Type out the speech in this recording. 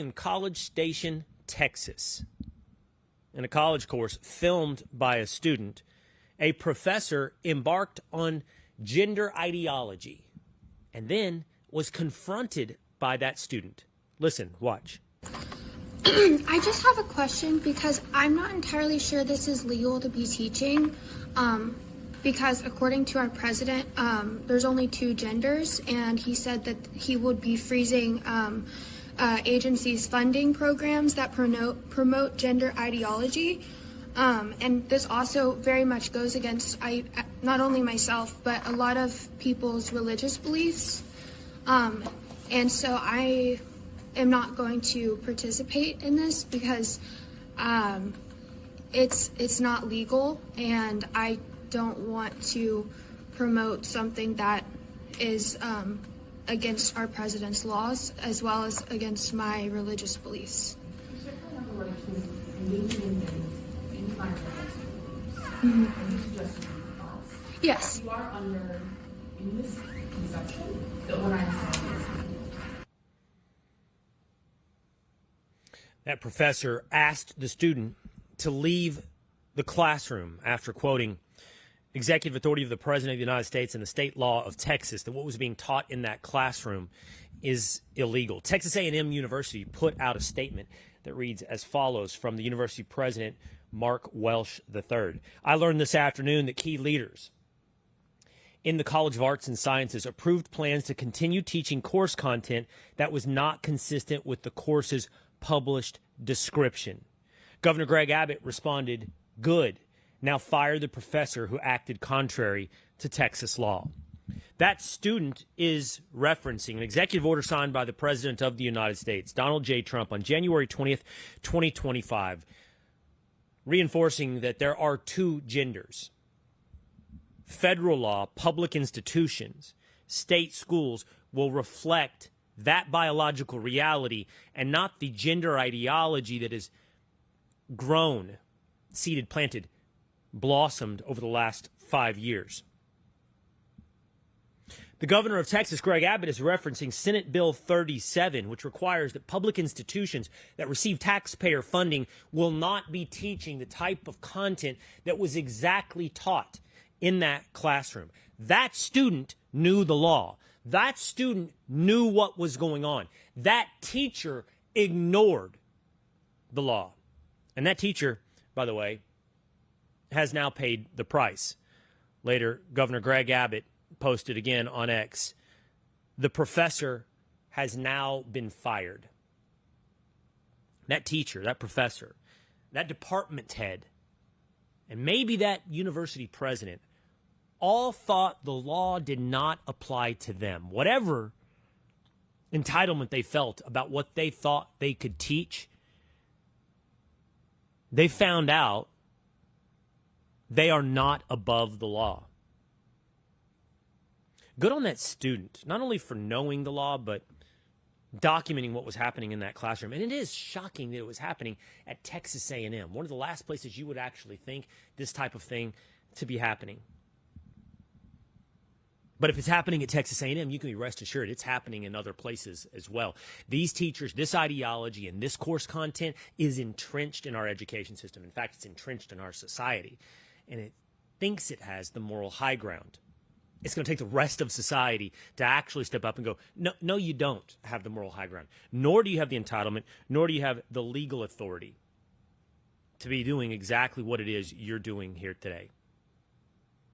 In College Station, Texas, in a college course filmed by a student, a professor embarked on gender ideology and then was confronted by that student. Listen, watch. I just have a question because I'm not entirely sure this is legal to be teaching. Because according to our president, there's only two genders, and he said that he would be freezing agencies' funding programs that promote gender ideology. And this also very much goes against not only myself, but a lot of people's religious beliefs. And so I am not going to participate in this because it's not legal, and I don't want to promote something that is against our president's laws as well as against my religious beliefs. Yes. You are under in this conception that what I'm saying is That professor asked the student to leave the classroom after quoting executive authority of the President of the United States and the state law of Texas that what was being taught in that classroom is illegal. Texas A&M University put out a statement that reads as follows from the university president, Mark Welsh III. I learned this afternoon that key leaders in the College of Arts and Sciences approved plans to continue teaching course content that was not consistent with the course's published description. Governor Greg Abbott responded, "Good. Now fire the professor who acted contrary to Texas law." That student is referencing an executive order signed by the President of the United States, Donald J. Trump, on January 20th, 2025, reinforcing that there are two genders. Federal law, public institutions, state schools will reflect that biological reality and not the gender ideology that has grown, seeded, planted, blossomed over the last 5 years. The governor of Texas, Greg Abbott, is referencing Senate Bill 37, which requires that public institutions that receive taxpayer funding will not be teaching the type of content that was exactly taught in that classroom. That student knew the law. That student knew what was going on. That teacher ignored the law. And that teacher, by the way, has now paid the price. Later, Governor Greg Abbott posted again on X, the professor has now been fired. That teacher, that professor, that department head, and maybe that university president all thought the law did not apply to them. Whatever entitlement they felt about what they thought they could teach, they found out they are not above the law. Good on that student, not only for knowing the law, but documenting what was happening in that classroom. And it is shocking that it was happening at Texas A&M, one of the last places you would actually think this type of thing to be happening. But if it's happening at Texas A&M, you can be rest assured it's happening in other places as well. These teachers, this ideology, and this course content is entrenched in our education system. In fact, it's entrenched in our society. And it thinks it has the moral high ground. It's going to take the rest of society to actually step up and go, no, you don't have the moral high ground. Nor do you have the entitlement, nor do you have the legal authority to be doing exactly what it is you're doing here today.